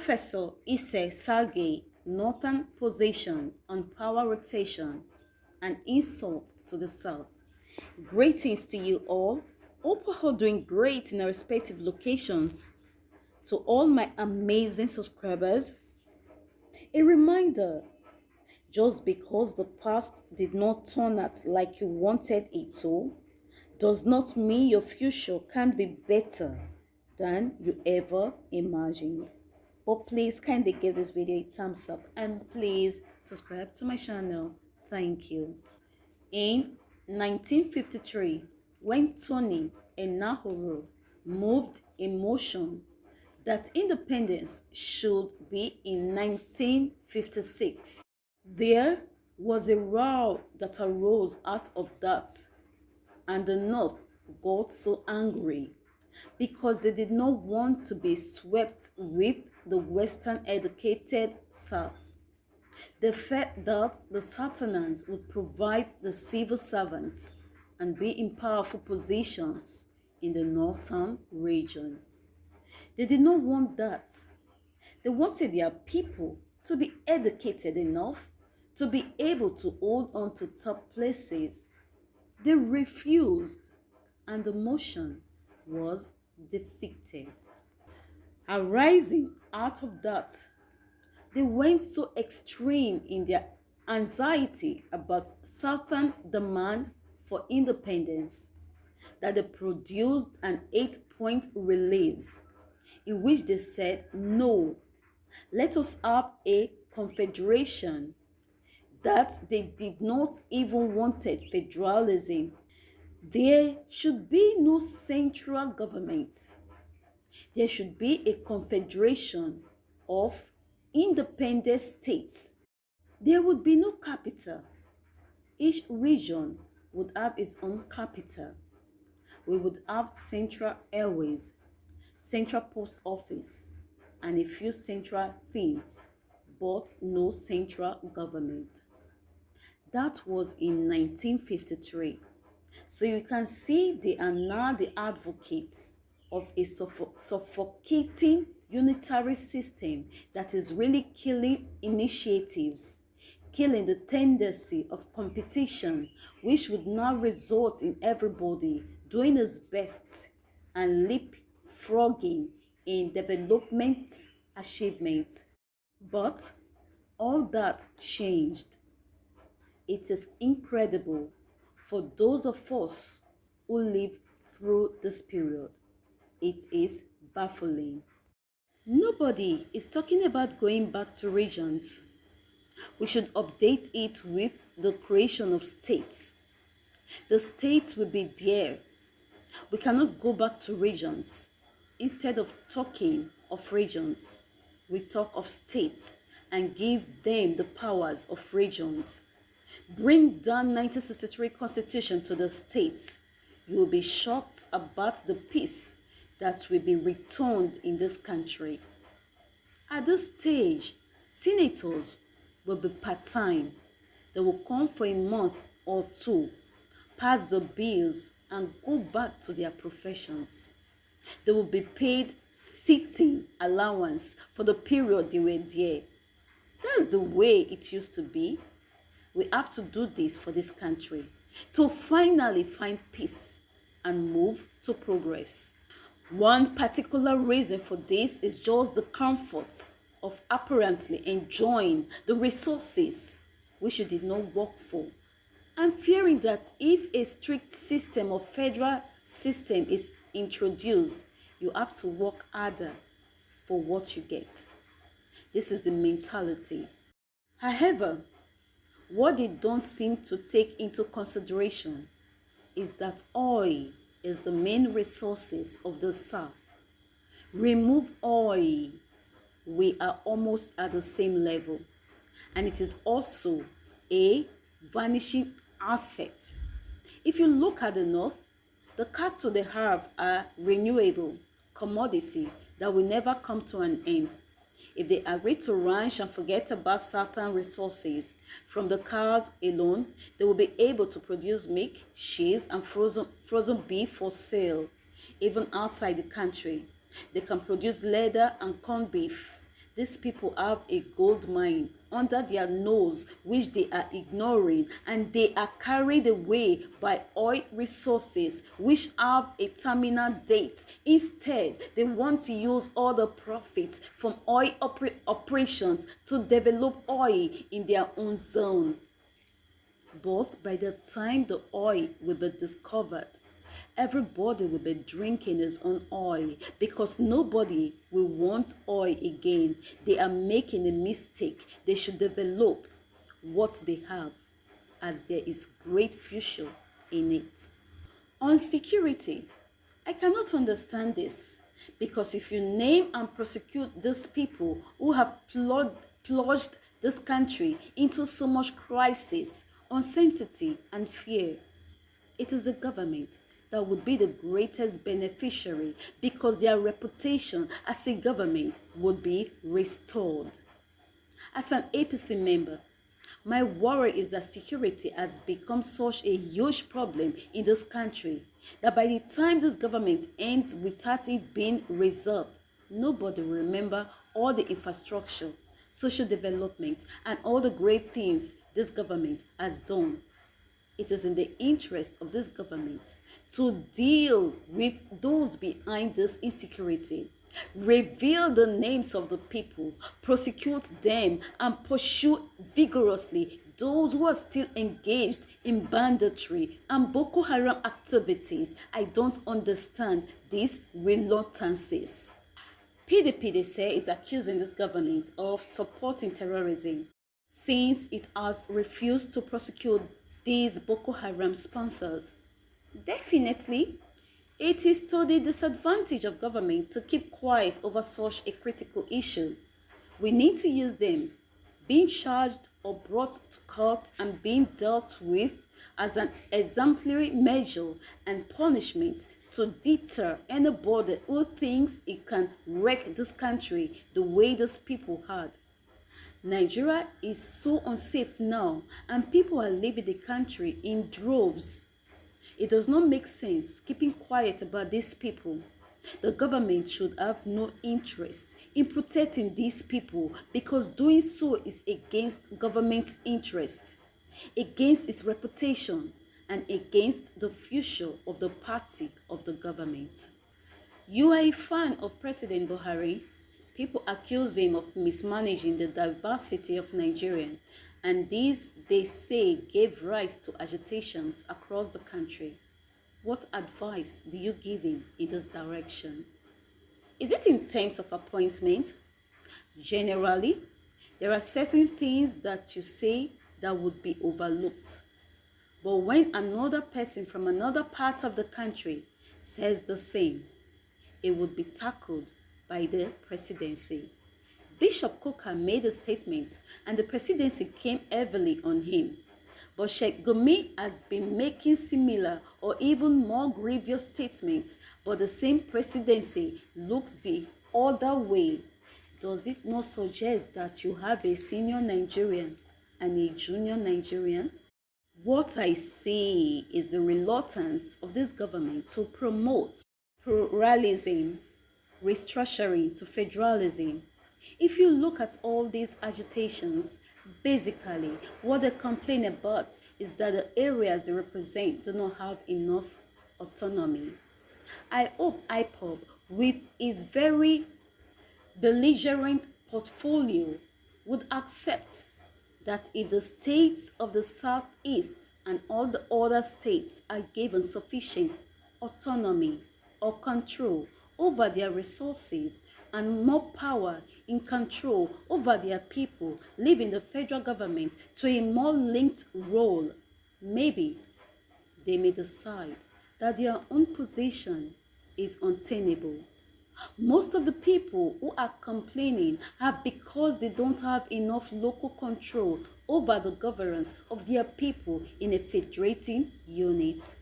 Professor Itse Sagay, Northern Position on Power Rotation, an insult to the South. Greetings to you all. Hope we're all doing great in our respective locations. To all my amazing subscribers, a reminder, just because the past did not turn out like you wanted it to, does not mean your future can't be better than you ever imagined. But please kindly give this video a thumbs up and please subscribe to my channel. Thank you. In 1953, when Tony and Nahuru moved a motion that independence should be in 1956, there was a row that arose out of that, and the North got so angry because they did not want to be swept with the Western educated South. They felt that the Southerners would provide the civil servants and be in powerful positions in the Northern region. They did not want that. They wanted their people to be educated enough to be able to hold on to top places. They refused, and the motion was defeated. Arising out of that, they went so extreme in their anxiety about Southern demand for independence that they produced an 8-point release in which they said, no, let us have a confederation, that they did not even wanted federalism. There should be no central government. There should be a confederation of independent states. There would be no capital. Each region would have its own capital. We would have central airways, central post office, and a few central things, but no central government. That was in 1953. So you can see they are now the advocates of a suffocating unitary system that is really killing initiatives, killing the tendency of competition, which would now result in everybody doing his best and leapfrogging in development achievements. But all that changed. It is incredible for those of us who live through this period. It is baffling. Nobody is talking about going back to regions. We should update it with the creation of states. The states will be there. We cannot go back to regions. Instead of talking of regions, we talk of states and give them the powers of regions. Bring down 1963 Constitution to the states. You will be shocked about the peace that will be returned in this country. At this stage, senators will be part-time. They will come for a month or two, pass the bills, and go back to their professions. They will be paid sitting allowance for the period they were there. That's the way it used to be. We have to do this for this country to finally find peace and move to progress. One particular reason for this is just the comfort of apparently enjoying the resources which you did not work for, and fearing that if a strict system of federal system is introduced, you have to work harder for what you get. This is the mentality. However, what they don't seem to take into consideration is that oil is the main resources of the South. Remove oil, we are almost at the same level. And it is also a vanishing asset. If you look at the North, the cattle they have are renewable commodity that will never come to an end. If they agree to ranch and forget about Southern resources, from the cows alone, they will be able to produce milk, cheese, and frozen beef for sale, even outside the country. They can produce leather and corned beef. These people have a gold mine under their nose which they are ignoring, and they are carried away by oil resources which have a terminal date. Instead, they want to use all the profits from oil operations to develop oil in their own zone. But by the time the oil will be discovered, everybody will be drinking his own oil because nobody will want oil again. They are making a mistake. They should develop what they have, as there is great future in it. On security, I cannot understand this, because if you name and prosecute these people who have plunged this country into so much crisis, uncertainty, and fear, it is the government that would be the greatest beneficiary, because their reputation as a government would be restored. As an APC member, my worry is that security has become such a huge problem in this country that by the time this government ends without it being resolved, nobody will remember all the infrastructure, social development, and all the great things this government has done. It is in the interest of this government to deal with those behind this insecurity, reveal the names of the people, prosecute them, and pursue vigorously those who are still engaged in banditry and Boko Haram activities. I don't understand these reluctances. PDP, they say, is accusing this government of supporting terrorism since it has refused to prosecute these Boko Haram sponsors. Definitely, it is to the disadvantage of government to keep quiet over such a critical issue. We need to use them being charged or brought to court and being dealt with as an exemplary measure and punishment to deter anybody who thinks it can wreck this country the way these people had. Nigeria is so unsafe now, and people are leaving the country in droves. It does not make sense keeping quiet about these people. The government should have no interest in protecting these people, because doing so is against government's interest, against its reputation, and against the future of the party of the government. You are a fan of President Buhari. People accuse him of mismanaging the diversity of Nigeria, and this, they say, gave rise to agitations across the country. What advice do you give him in this direction? Is it in terms of appointment? Generally, there are certain things that you say that would be overlooked. But when another person from another part of the country says the same, it would be tackled by the presidency. Bishop Coker made a statement and the presidency came heavily on him. But Sheikh Gumi has been making similar or even more grievous statements, but the same presidency looks the other way. Does it not suggest that you have a senior Nigerian and a junior Nigerian? What I see is the reluctance of this government to promote pluralism, restructuring to federalism. If you look at all these agitations, basically what they complain about is that the areas they represent do not have enough autonomy. I hope IPOB, with its very belligerent portfolio, would accept that if the states of the Southeast and all the other states are given sufficient autonomy or control over their resources and more power in control over their people, leaving the federal government to a more linked role, maybe they may decide that their own position is untenable. Most of the people who are complaining are because they don't have enough local control over the governance of their people in a federating unit.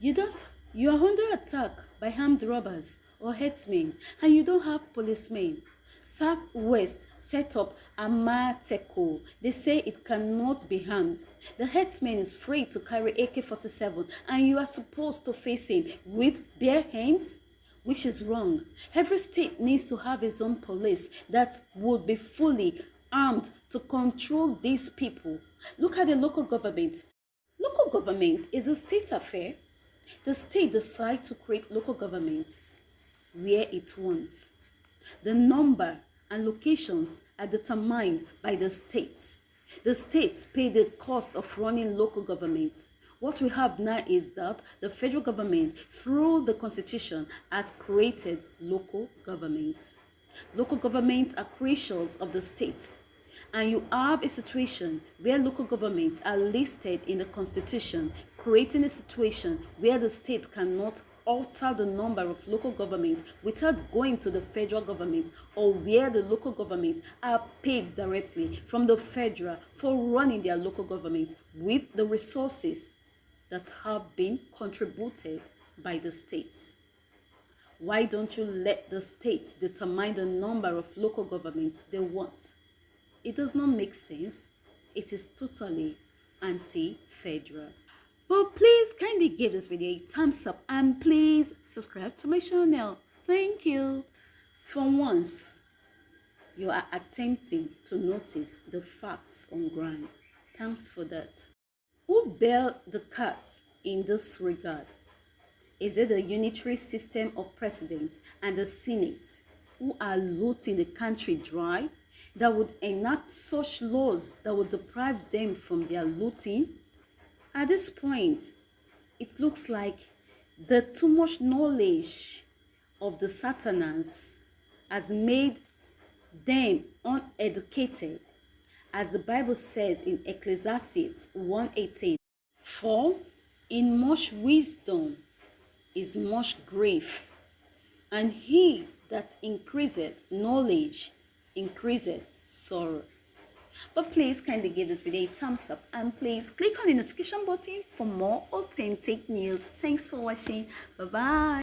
You are under attack by armed robbers or herdsmen, and you don't have policemen. Southwest set up Amateko. They say it cannot be harmed. The herdsman is free to carry AK-47, and you are supposed to face him with bare hands. which is wrong. Every state needs to have its own police that would be fully armed to control these people. Look at the local government. Local government is a state affair. The state decides to create local government where it wants. The number and locations are determined by the states. The states pay the cost of running local governments. What we have now is that the federal government, through the constitution, has created local governments. Local governments are creatures of the states. And you have a situation where local governments are listed in the constitution, creating a situation where the state cannot alter the number of local governments without going to the federal government, or where the local governments are paid directly from the federal for running their local government with the resources that have been contributed by the states. Why don't you let the states determine the number of local governments they want? It does not make sense. It is totally anti-federal. But please kindly give this video a thumbs up and please subscribe to my channel. Thank you. For once, you are attempting to notice the facts on ground. Thanks for that. Who bailed the cats in this regard? Is it the unitary system of presidents and the Senate who are looting the country dry, that would enact such laws that would deprive them from their looting? At this point, it looks like the too much knowledge of the Satanas has made them uneducated, as the Bible says in Ecclesiastes 1:18. For in much wisdom is much grief, and he that increaseth knowledge increaseth sorrow. But please kindly give this video a thumbs up and please click on the notification button for more authentic news. Thanks for watching. Bye bye.